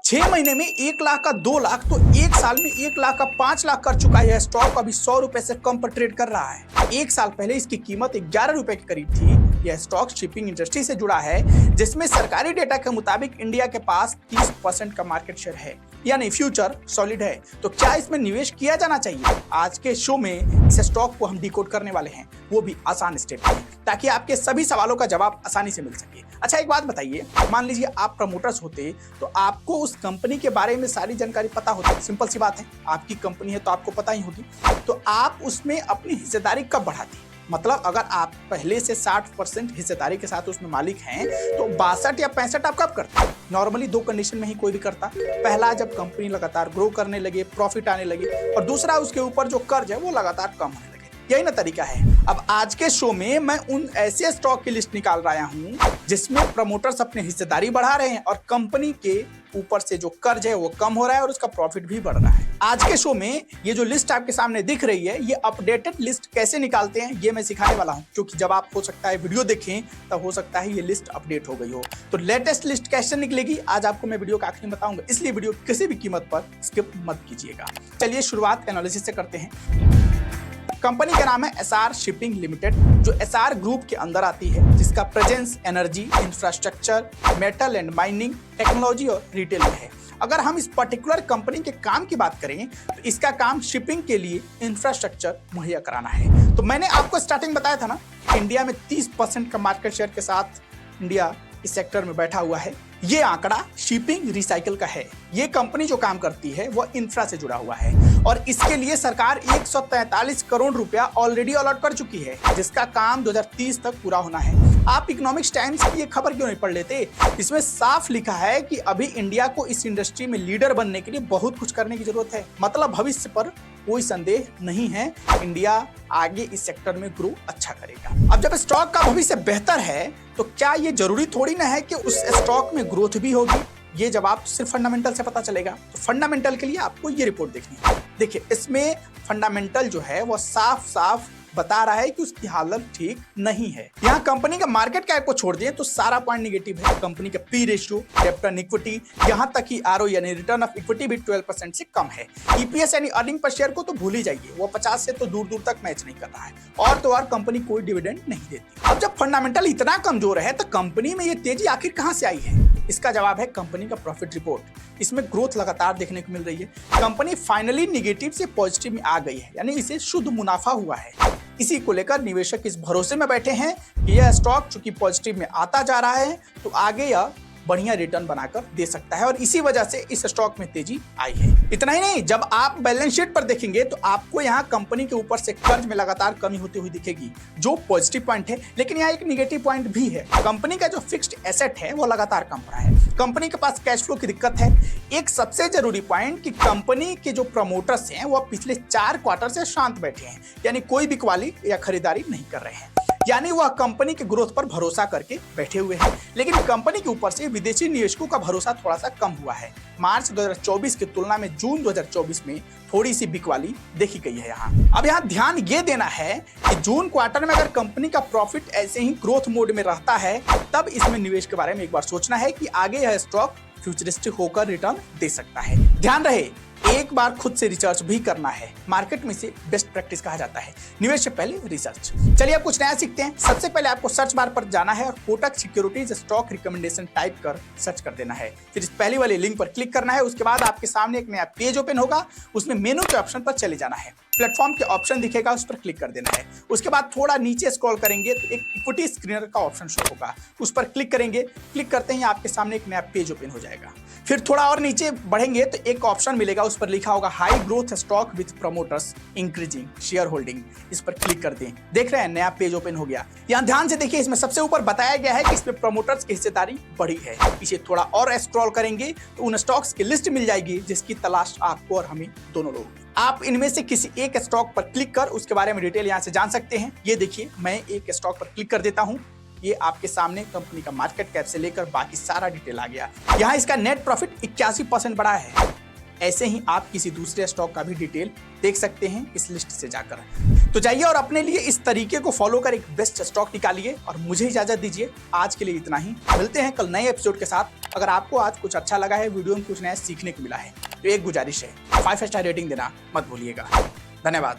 6 महीने में 1 लाख का 2 लाख तो 1 साल में 1 लाख का 5 लाख कर चुका है। स्टॉक अभी 100 रुपए से कम पर ट्रेड कर रहा है। 1 साल पहले इसकी कीमत 11 रुपए के करीब थी। यह स्टॉक शिपिंग इंडस्ट्री से जुड़ा है, जिसमें सरकारी डेटा के मुताबिक इंडिया के पास 30% का मार्केट शेयर है, यानी फ्यूचर सॉलिड है। तो क्या इसमें निवेश किया जाना चाहिए? आज के शो में इस स्टॉक को हम डिकोड करने वाले हैं, वो भी आसान स्टेप में, ताकि आपके सभी सवालों का जवाब आसानी से मिल सके। अच्छा, एक बात बताइए, मान लीजिए आप प्रमोटर्स होते तो आपको उस कंपनी के बारे में सारी जानकारी पता होती। सिंपल सी बात है, आपकी कंपनी है तो आपको पता ही होगी। तो आप उसमें अपनी हिस्सेदारी कब बढ़ाती? मतलब अगर आप पहले से 60% हिस्सेदारी के साथ उसमें मालिक हैं तो 62 या 65 आप कब करते हैं? नॉर्मली 2 कंडीशन में ही कोई भी करता। पहला, जब कंपनी लगातार ग्रो करने लगे, प्रॉफिट आने लगे, और दूसरा, उसके ऊपर जो कर्ज है वो लगातार कम होने लगे। यही ना तरीका है। अब आज के शो में मैं उन ऐसे स्टॉक की लिस्ट निकाल रहा हूं जिसमें प्रमोटर्स अपनी हिस्सेदारी बढ़ा रहे हैं और कंपनी के ऊपर से जो कर्ज है वो कम हो रहा है और उसका प्रॉफिट भी बढ़ रहा है। आज के शो में ये जो लिस्ट आपके सामने दिख रही है, ये अपडेटेड लिस्ट कैसे निकालते हैं ये मैं सिखाने वाला हूं, क्योंकि जब आप हो सकता है वीडियो देखें तब हो सकता है ये लिस्ट अपडेट हो गई हो। तो लेटेस्ट लिस्ट कैसे निकलेगी आज आपको मैं वीडियो का आखिर में बताऊंगा, इसलिए वीडियो किसी भी कीमत पर स्किप मत कीजिएगा। चलिए शुरुआत एनालिसिस से करते हैं। कंपनी का नाम है एसआर शिपिंग लिमिटेड, जो एसआर ग्रुप के अंदर आती है, जिसका presence energy, infrastructure, metal and mining, technology और रिटेल में है। अगर हम इस पर्टिकुलर कंपनी के काम की बात करें तो इसका काम शिपिंग के लिए इंफ्रास्ट्रक्चर मुहैया कराना है। तो मैंने आपको स्टार्टिंग बताया था ना, इंडिया में 30% का मार्केट शेयर के साथ इंडिया इस सेक्टर में बैठा हुआ है। ये आंकड़ा शिपिंग रिसाइकल का है। ये कंपनी जो काम करती है वो इंफ्रा से जुड़ा हुआ है और इसके लिए सरकार 143 करोड़ रुपया ऑलरेडी अलॉट कर चुकी है, जिसका काम 2030 तक पूरा होना है। आप इकोनॉमिक्स टाइम्स की ये खबर क्यों नहीं पढ़ लेते? इसमें साफ लिखा है कि अभी इंडिया को इस इंडस्ट्री में लीडर बनने के लिए बहुत कुछ करने की जरूरत है। मतलब भविष्य पर कोई संदेह नहीं है, इंडिया आगे इस सेक्टर में ग्रो अच्छा करेगा। अब जब स्टॉक का भविष्य बेहतर है तो क्या ये जरूरी थोड़ी ना है कि उस स्टॉक में ग्रोथ भी होगी? ये जवाब सिर्फ फंडामेंटल से पता चलेगा। तो फंडामेंटल के लिए आपको ये रिपोर्ट देखनी है। देखिए, इसमें फंडामेंटल जो है वो साफ साफ बता रहा है कि उसकी हालत ठीक नहीं है। यहाँ कंपनी का मार्केट कैप को छोड़ दिए तो सारा पॉइंट निगेटिव है। कंपनी का पी रेशियो, डेब्ट टू इक्विटी, यहाँ तक कि आरओ यानी रिटर्न ऑफ इक्विटी भी 12% से कम है। ईपीएस यानी अर्निंग पर शेयर को तो भूल ही जाइए, वो 50 से तो दूर दूर तक मैच नहीं कर रहा है। और तो और कंपनी कोई डिविडेंड नहीं देती। अब जब फंडामेंटल इतना कमजोर है तो कंपनी में ये तेजी आखिर कहां से आई है? इसका जवाब है कंपनी का प्रॉफिट रिपोर्ट। इसमें ग्रोथ लगातार देखने को मिल रही है। कंपनी फाइनली निगेटिव से पॉजिटिव में आ गई है, यानी इसे शुद्ध मुनाफा हुआ है। इसी को लेकर निवेशक इस भरोसे में बैठे हैं कि यह स्टॉक चूंकि पॉजिटिव में आता जा रहा है तो आगे यह बढ़िया रिटर्न बनाकर दे सकता है, और इसी वजह से इस स्टॉक में तेजी आई है। इतना ही नहीं, जब आप बैलेंस शीट पर देखेंगे तो आपको यहाँ कंपनी के ऊपर से कर्ज में लगातार कमी होती हुई दिखेगी, जो पॉजिटिव पॉइंट है। लेकिन यहाँ एक निगेटिव पॉइंट भी है। कंपनी का जो फिक्स्ड एसेट है वो लगातार कम हो रहा है। कंपनी के पास कैश फ्लो की दिक्कत है। एक सबसे जरूरी पॉइंट कि कंपनी के जो प्रमोटर्स हैं वो पिछले 4 क्वार्टर से शांत बैठे हैं, यानी कोई भी बिकवाली या खरीदारी नहीं कर रहे हैं, यानी वह कंपनी के ग्रोथ पर भरोसा करके बैठे हुए हैं। लेकिन कंपनी के ऊपर से विदेशी निवेशकों का भरोसा थोड़ा सा कम हुआ है। मार्च 2024 की तुलना में जून 2024 में थोड़ी सी बिकवाली देखी गई है। अब यहाँ ध्यान ये देना है कि जून क्वार्टर में अगर कंपनी का प्रॉफिट ऐसे ही ग्रोथ मोड में रहता है तब इसमें निवेश के बारे में एक बार सोचना है कि आगे यह स्टॉक फ्यूचरिस्टिक होकर रिटर्न दे सकता है। ध्यान रहे, एक बार खुद से रिसर्च भी करना है। मार्केट में से बेस्ट प्रैक्टिस कहा जाता है, निवेश से पहले रिसर्च। चलिए अब कुछ नया सीखते हैं। सबसे पहले आपको सर्च बार पर जाना है और Kotak securities stock recommendation type कर सर्च कर देना है। फिर इस पहली वाली लिंक पर क्लिक करना है। उसके बाद आपके सामने एक नया पेज ओपन होगा, उसमें मेनू के ऑप्शन पर चले जाना है। प्लेटफॉर्म के ऑप्शन दिखेगा, उस पर क्लिक कर देना है। उसके बाद थोड़ा नीचे स्क्रॉल करेंगे तो एक इक्विटी स्क्रीनर का ऑप्शन शो होगा, उस पर क्लिक करेंगे। क्लिक करते ही आपके सामने एक नया पेज ओपन हो जाएगा। फिर थोड़ा और नीचे बढ़ेंगे तो एक ऑप्शन मिलेगा, उस पर लिखा होगा high growth stock with promoters increasing share holding. इस पर क्लिक कर दें। देख रहे हैं, नया पेज ओपन हो गया। यहाँ ध्यान से देखिए, इसमें सबसे ऊपर बताया गया है कि इसमें प्रमोटर्स की हिस्सेदारी बढ़ी है। पीछे थोड़ा और स्क्रॉल करेंगे तो उन स्टॉक्स की लिस्ट मिल जाएगी जिसकी तलाश आपको और हमें दोनों लोगों की। आप इनमें से किसी एक स्टॉक पर क्लिक कर उसके बारे में डिटेल यहाँ से जान सकते हैं। ये देखिए, मैं एक स्टॉक पर क्लिक कर देता हूँ। ये आपके सामने कंपनी का मार्केट कैप से लेकर बाकी सारा डिटेल आ गया। यहाँ इसका नेट प्रॉफिट 81% बढ़ा है। ऐसे ही आप किसी दूसरे स्टॉक का भी डिटेल देख सकते हैं इस लिस्ट से जाकर। तो जाइए और अपने लिए इस तरीके को फॉलो कर एक बेस्ट स्टॉक निकालिए और मुझे इजाजत दीजिए। आज के लिए इतना ही, मिलते हैं कल नए एपिसोड के साथ। अगर आपको आज कुछ अच्छा लगा है, वीडियो में कुछ नया सीखने को मिला है, तो एक गुजारिश है, 5 स्टार रेटिंग देना मत भूलिएगा। धन्यवाद।